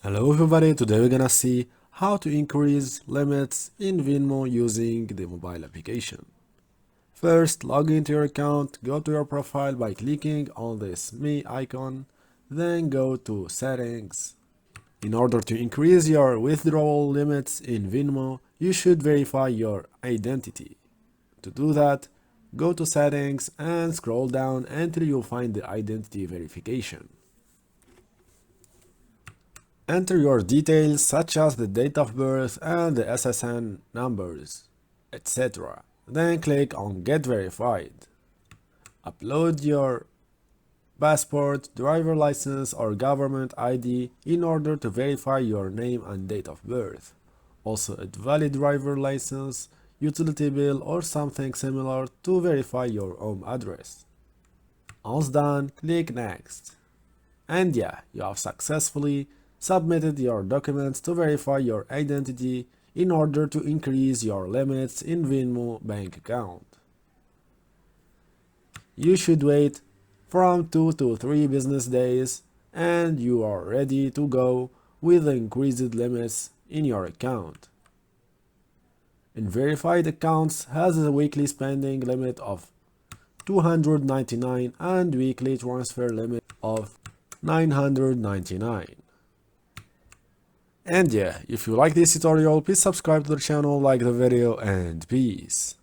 Hello everybody, today we're gonna see how to increase limits in Venmo using the mobile application. First, log into your account, go to your profile by clicking on this me icon, then go to settings. In order to increase your withdrawal limits in Venmo, you should verify your identity. To do that, go to settings and scroll down until you find the identity verification. Enter your details such as the date of birth and the SSN numbers, etc. Then click on Get Verified. Upload your passport, driver license or government ID in order to verify your name and date of birth. Also a valid driver license, utility bill or something similar to verify your home address. Once done, click Next. And yeah, you have successfully submitted your documents to verify your identity in order to increase your limits in Venmo bank account. You should wait from 2 to 3 business days and you are ready to go with the increased limits in your account. And verified accounts has a weekly spending limit of $299 and weekly transfer limit of $999. And yeah, if you like this tutorial, please subscribe to the channel, like the video, and peace.